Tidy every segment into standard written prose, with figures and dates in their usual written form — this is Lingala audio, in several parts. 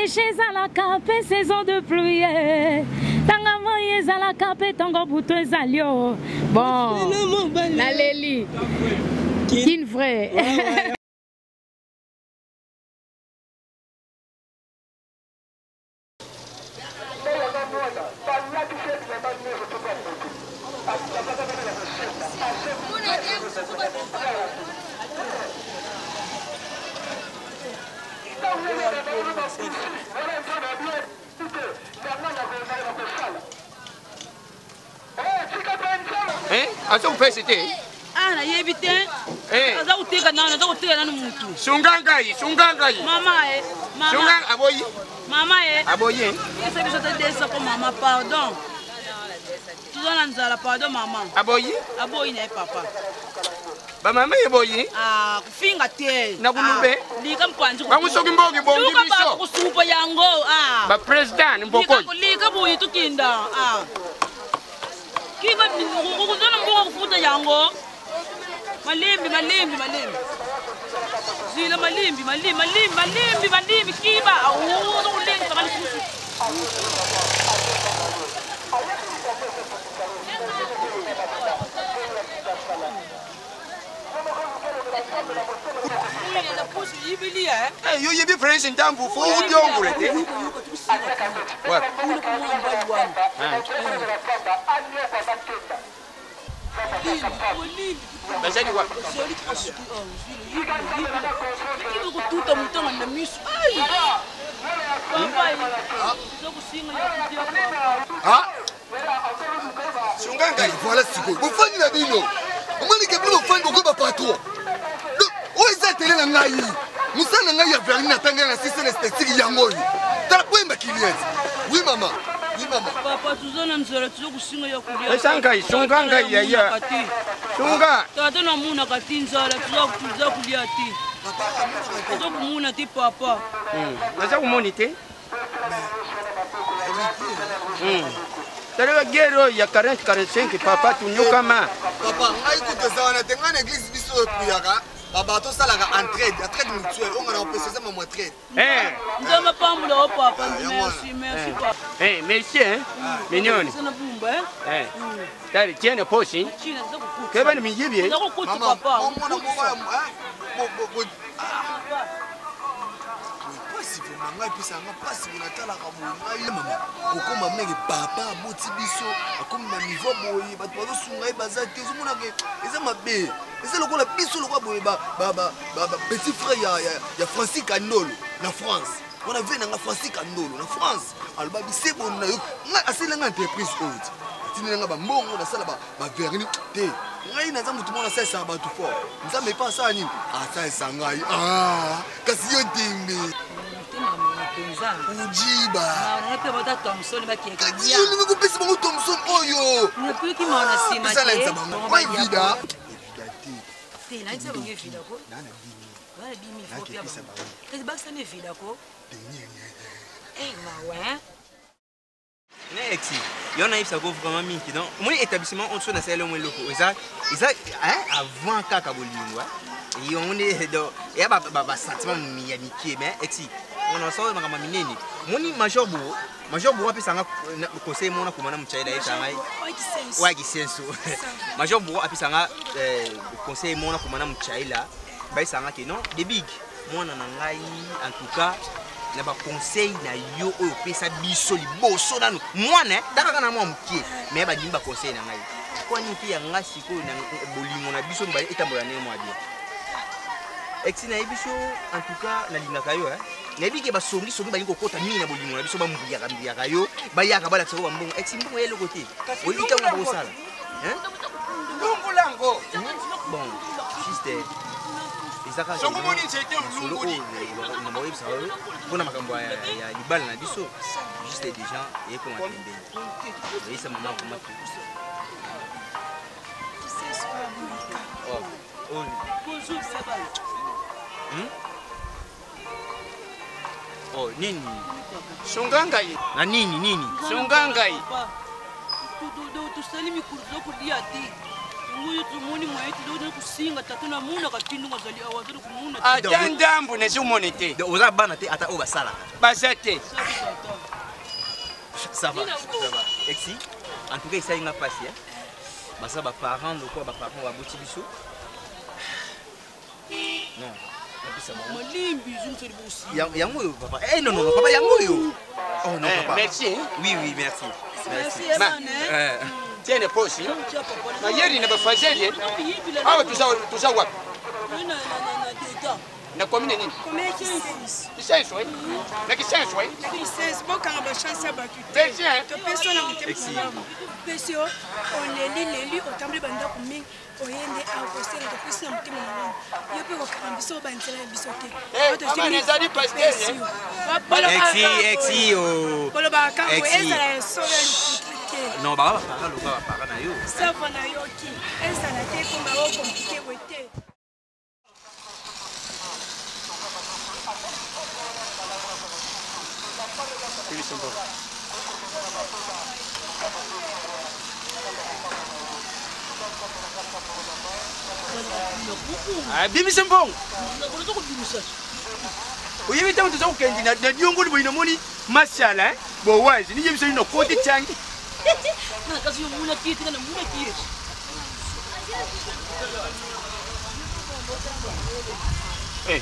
séché la cape saison de pluie. Tanga moye la cape tango buto ezalio. Bon. La Leli. Kin vrai. Asa upesite. Na yebite. Aza uteka nanu mutu. Sungangai. Mama mama. Sungang aboyi. Mama Aboyi. Essa bicho te dessa com mama, pardon. Tu dona nzala, pardon mama. Aboyi ne papa. Ba mama aboyi. Kufinga te. Na kulube. Lika mpanzi. Ba musoki mbogi bongi biso. Luka ba kusupa yango. Ba president mboko. Lika buyi tukinda. Kiba ukuzona mboga kufuta yango. Malimbi. Zila malimbi kiba. Awuzo ulenga malikusi. You be friends in town for food young. What? Basadi wa. Kibu kututa mutanga na misu. Sungangai, voilà siko. Vous faites la bino. Comment les gars vous faites beaucoup pas trop. Où est-ce que la ngai? Musa na ngai ya verni tanga na système esthétique yango. Tala poemba client. Oui maman. Papa tuzona nzela tuzokusinga ya kulia. Sungangai ya. Sunga. Tata na muna katinzala tuzokulia ti. Tuzokumuna ti papa. Naza kumonite. Tala gero ya 40-45 papa tunyuka ma. Papa, ngai kuteza na tenga na église biso kuyaka. Baba to sala ka entraide mutuelle, on a précisé ma retraite. Ndama pambulo o papa, merci papa. Merci mignonne. Sana bumba Tali tiene posi. Que va mi yibie? Maman, papa. Si vous m'avez puis ça m'a pas si vous n'avez pas la maman. Okoma menge papa boti biso akomi na niveau boye bato bazo sunga bazate ezomona ke eza mabe eza lokola biso lokwa boye ba petit frère ya Francis Kandolo na France. On a vu na Francis Kandolo na France. Alba bise bon na yo nga aselenga entreprise haute. Tinenga ba mbongo na sala ba verni te. Ngai naza mutu mona sa sa bato fort. Nzambe pa sa nini? Sa sangai. Kasi yo dimbe. Ujiba. Na pe bota Thompson ba ki ka dia. Yo ni ko pesi bango Thompson oyo. Ne peut ki ma na sima te. Sala nzamba. Ba vida. Te la nzamba nge vida ko. Wala bi mi fo pia. Kasi ba sa ne vida ko. Ma ouais. Nexi, y'en a eu ça vraiment minki donc mon établissement on se na sala mo loko eza avant kaka bolingo et on est do ya ba sentiment mi ya miki mais exi on en sort ngama minene moni major bo apesa nga conseil mona komana mchaila eta ngai wa kisenso major bo apesa nga conseil mona komana mchaila ba isanga ke non de big mona na ngai en tout cas na ba conseil na yo oyo pesa biso liboso nanu mwana taka na mwa mkie mais ba dimba conseil na ngai kwa nini pia nga siko na bolingo na biso mbali etambola ne mwa bien exi na biso en tout cas na lingaka yo na biki ba songi ba lingo kota mini na bolingo na biso ba mbiyaka yo ba yaka bala tsoko ba mbongo exi mbongo yelo kote olita una ba sala Lungu lango bon juste Songo moni c'était lungu ni na boye bisa kuna makambo ya libala na biso juste des gens et comment tembe et ça maman comment Bonjour Sabal. Oh nini? Sungangai. Na nini? Sungangai. Tu salimi kuzo kulia ti. Attendez, vous monete. Vous avez banaté à ta oba sala. Basate. Ça va. Exi. En tout cas, ça y a passé. Bah ça, parents, le quoi, parents, va bouti biso. Non. Yango, papa. Eh non, non, papa, yango. Oh non, papa. Merci. Oui, oui, merci. Merci. Tiens les poches. Ma hier il ne me faisait rien. Ah, tout ça, what? Na commune nini? License, oui. Na license, oui. License, bon quand on chance à battu. C'est bien. Tu personne n'a monté pour Pesio, on les au temple banda pour ming, au yende à poster de personne n'a monté mon. Il peut voir un biso banzela bisoté. Eh, maman les a dit pasteur. Exi, oh. Polo ba ka ko ezala so non, bah, para na yo. Ça va na yo ki. Ezala te ko ba o compliqué boité. Ah, bimisa mbongo. Uyebi tamu tuza kukendi na diongo ni boina moni mashala bo wazi ni yebisa ino koti changi. Na kazi yo muna kiti kana muna kiti. Eh.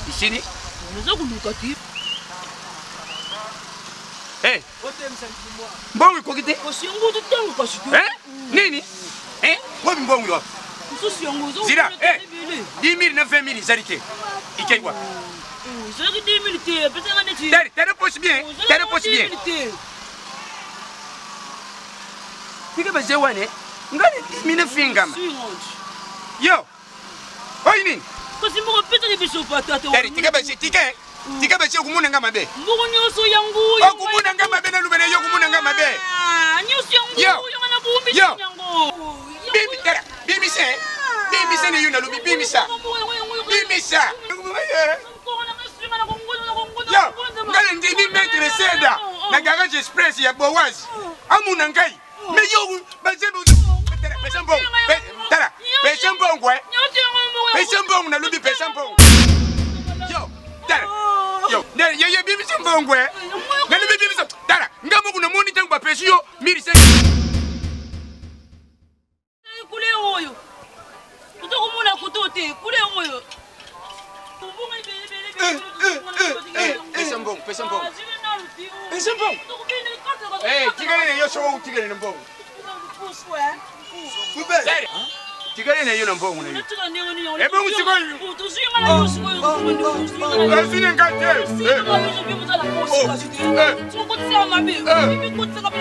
Isini? Unaweza kuluka kiti. Eh. Mbongo iko kiti? Kosiongo tutango kasitu. Eh? Nini? Eh? Wapi mbongo wapi? Zira, eh. 10 000 na 20 000 zarite. Ike quoi? Zari 10 000 te, peut-être un étude. T'as réponse bien, t'as réponse bien. Tika baje wane, ngani 10 000 fingama. Yo. Oini. Kasi mo pete ni biso patata. Dari tika baje kumuna ngama be. Mbongo nyoso yangu. O kumuna ngama be na lubene yo kumuna ngama be. Ah, nyoso yangu yo ngana bumbi yangu. Bibi tara, bibi se. Bibi se ni yuna lubi bibi sa. Bibi sa. Yo, ngale ndimi metre seda. Na garage express ya Bowazi. Amuna ngai. Me yo baje Pesambong. Tara, pesambong kwe. Pesambong na lubi pesambong. Yo, tara. Yo, ye bibi sambong kwe. Na lubi bibi sa. Tara, ngamo kuna moni tangu ba pesio miri se. Kule oyo. Kutoka muna kutote, kule oyo. Kumbunga Pesambong. Pesambong. Eh, tigale yo so tigale na mbongo. Kube. Tigale yo na mbongo na yo. Ebe musiko yo. Azine ngate.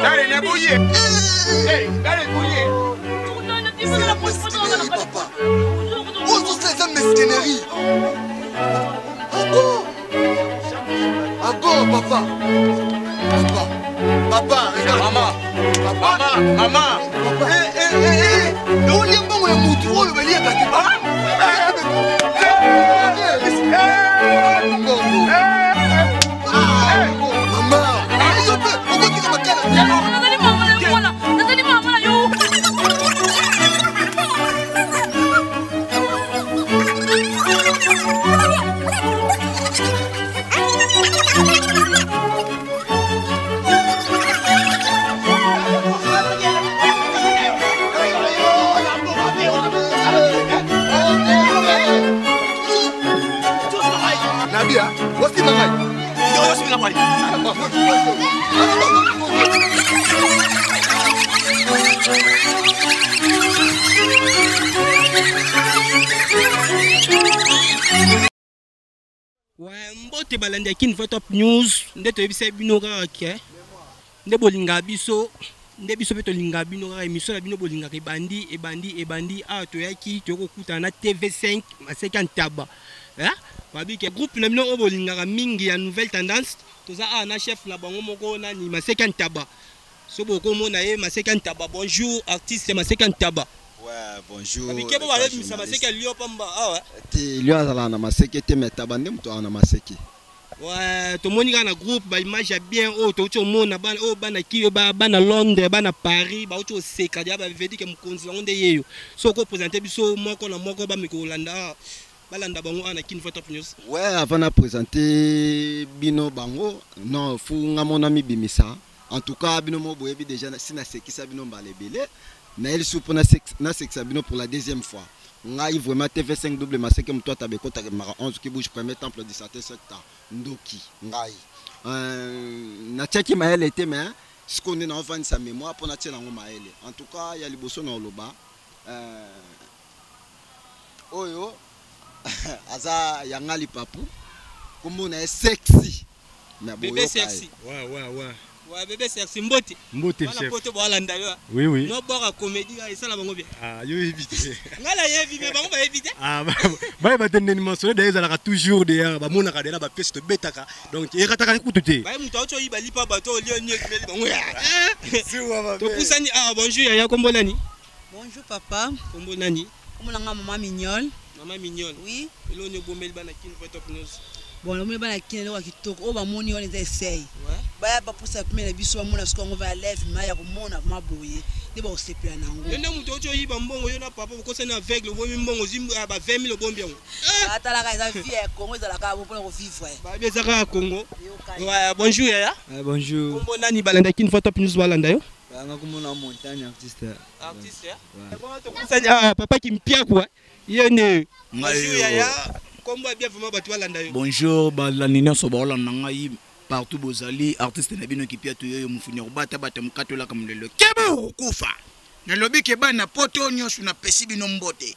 Dale na buye. Eh, dale buye. Papa. Où sont ces mesquineries? Ah bon, papa. Papa, regarde. Maman. Le lien bon est moutou, le lien est Nabia, what's the matter? Yo, c'est la paille. Ouais, mbote balande kin top news nde to ebisa bino kaka ke nde bolinga biso nde biso peto linga bino kaka émission na bino bolinga ke ebandi a to yaki to kokuta na TV5 maseka ntaba hein babi ke groupe na bino bolinga ka mingi ya nouvelle tendance toza a na chef na bango moko na ni maseka ntaba so boko mona ye maseka ntaba bonjour artiste maseka ntaba. Ouais, bonjour. Abike bo wale misa maseke lio pamba ah ouais. Te lio azala na maseke te metaba ndem to na maseke. Ouais, tout le monde dans le groupe, bah image bien oh tout le monde na ban oh bana ki bana Londres, bana Paris, bah tout c'est kadia bah veut dire que mon conseil on est yo. So ko présenter biso moko na moko ba miko Holanda. Balanda bango ana kin Top News. Ouais, avant de présenter bino bango, non, fou nga mon ami bimisa. En tout cas, bino mo boyebi déjà si na sekisa bino balebele. Na il sou pour na sekisa bino pour la deuxième fois. Nga y vraiment TV5 double ma que toi tabe ko ta mara 11 qui bouge premier temple du Satan secteur ndoki ngai. Na tchaki maele était mais ce qu'on est dans vendre sa mémoire pour na tchela ngo maele. En tout cas, il y a liboso na oloba. Oyo aza yangali papu comme on est sexy mais bébé sexy ouais bébé sexy mbote chef poto bolanda yo oui no bora comédie ça la bango bien yo éviter ngala yevi mais bango ba éviter ba tendeni maso d'ailleurs la toujours derrière ba mona kadela ba peste betaka donc irataka kututé ba muto ocho yiba lipa bato lio nye kimeli bango to pusani bonjour ya kombo nani bonjour papa kombo nani kombo nanga maman mignonne. Maman mignonne. Oui. Et là on est bombé bana kin Top News. Bon, le bana kin le kitoko o ba moni on essaye. Ouais. Ba pour ça premier biso ba mona on va lève mais ya ko mona ma boye. De ba o sepe na ngo. Yo na muto ocho yiba mbongo yo na papa ko sena aveugle bo mbongo zim ba 20 000 bombi yango. Ata la ka za vie Congo za la ka bo pour vivre. Ba bien za Congo. Ouais, bonjour ya. Bonjour. Kombo nani balanda kin Top News balanda yo? Nga komona montagne artiste. Artiste ya? Ouais. Papa qui me pia quoi. Yene. Bonjour Yaya. Comment bien vraiment batu balanda yo? Bonjour balanina so balanda ngai partout bozali artiste na bino ki pia to yo mufuni obata bata mukatola kamulelo. Kebo kufa. Na lobi ke bana poto nyosu na pesi bino mbote.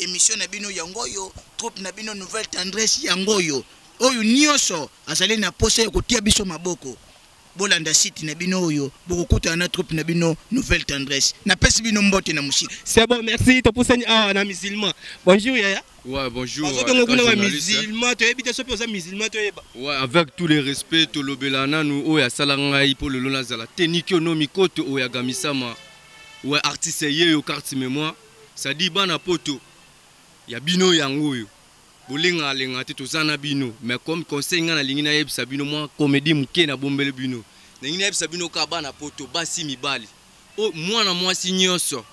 Émission na bino yangoyo, troupe na bino nouvelle tendresse yangoyo. Oyo nyoso azali na posa ko tia biso maboko. Bolanda city na bino oyo bokukuta na troupe na bino nouvelle tendresse na pesi bino mbote na musiki. C'est bon, merci. To pusani na musulman. Bonjour Yaya. Ouais, bonjour. Musulman, tu habites sur les musulmans, ouais, avec tous les respects, to lobelana nous oya salangai pour le lona zala tenikyo no mikoto oya gamisama. Ouais, artiste yeyo carte mémoire. Ça dit bana poto. Ya bino yango yo. Bolinga lenga te tozana bino, mais comme conseil ngana lingi na yebisa bino moi comédie muke na bombele bino. Na ngina yebisa bino ka bana poto basi mibali. O mwana mwasi nyonso.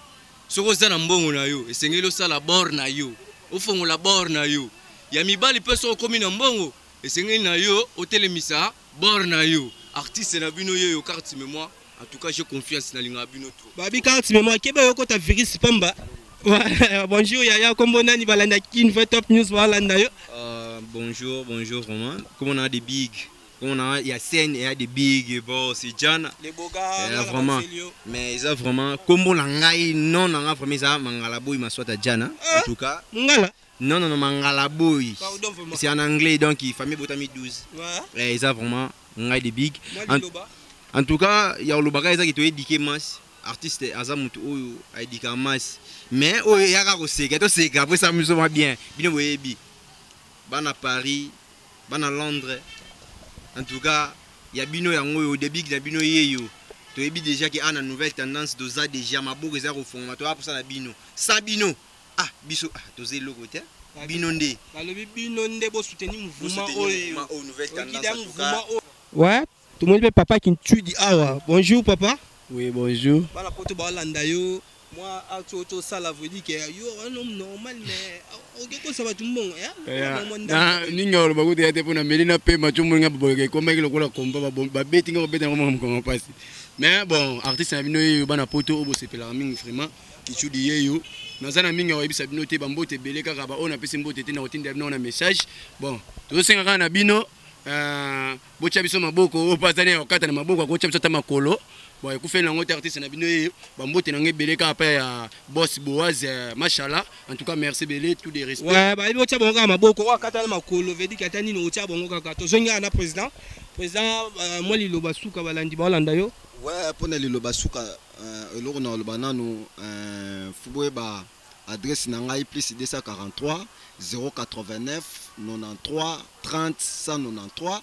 Soko zana mbongo na yo, esengelo sala bor na yo. Ofongo la bor na yo. Ya mibali peso komi na mbongo, esengeli na yo otelemisa bor na yo. Artiste na bino yo carte mémoire. En tout cas, j'ai confiance dans linga bino trop. Babi carte mémoire keba yo kota virus pamba. Bonjour Yaya, comment nani balanda kin Top News balanda yo? Bonjour Roman. Comment on a des big, comment on a il y a scène et il y a des big bon c'est Jan. Les beaux gars. Vraiment. Mais ils ont vraiment comme on ngai non on a vraiment ça mangala boy ma soit à Jan en tout cas. Mangala. Non mangala boy. C'est en anglais donc il famille botami 12. Ouais. Ils ont vraiment ngai des big. En tout cas, il y a le bagage qui te éduqué mas artiste azamutu oyo a éduqué mas. Mais oyo yaka ko seka to seka après ça muso bien. Bino boyebi. Bana Paris, bana Londres. En tout cas, il y a bino yango yo début na bino yeyo. To yebi déjà que ana nouvelle tendance doza déjà maboko za ko fond. To pour ça na bino. Sabino. Ah, biso to ze logo te. Bino ndé. Balobi bino ndé bo soutenir mouvement oyo nouvelle tendance en tout cas. Ouais. Tout le monde peut papa qui tue dit ah bonjour papa. Oui bonjour. Bala poto balanda yo. Moi auto ça la veut dire que yo un homme normal mais ok ça va tout bon hein. Ni ngolo ba kuti ate pona melina pe machumu nga boke komba ki lokola komba ba beti nga beta ngoma ngoma pasi. Mais bon artiste na bino yo bana poto obo sepela mingi vraiment ki tue yo. Nazana mingi wa ibisa bino te bambote belé kaka ba ona pesi mbote te na otinda bino na message. Bon to senga kana bino bocha biso maboko opatane okata na maboko ko biso ta makolo bon ekufe na ngote artiste na bino bambote na ngebeleka apa ya boss Boaz machallah en tout cas merci belé tout des respects ouais ba bocha bonga maboko okata na makolo vedi katani no ocha bongo kaka to zonga na président moi lilo basuka balandi balanda yo ouais pona lilo basuka eloko na lobana no fuboye ba adresse na ngai plus 243 089 93 30 193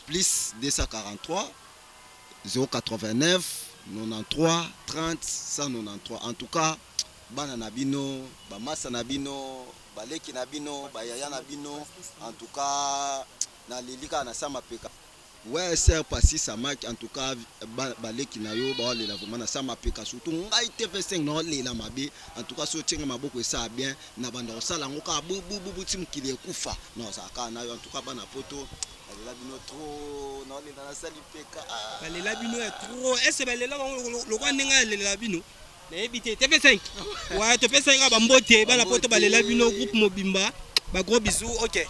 plus 243 089 93 30 193. En tout cas, bana na bino bamasa na bino baleki na bino bayaya na bino en tout cas na lelika na sama peka ouais c'est passé ça marque en tout cas baleki na yo ba lela vraiment na sama peka surtout ngai TV5 no lela mabe en tout cas so tsenga maboko ça bien na banda osala ngoka bubu tim kile kufa non ça ka na yo en tout cas bana poto balela bino trop no lela na sali peka balela bino est trop est-ce balela lo kwa ndenga lela bino na ebité TV5 ouais TV5 ba mbote bana poto balela bino groupe mobimba ba gros bisous OK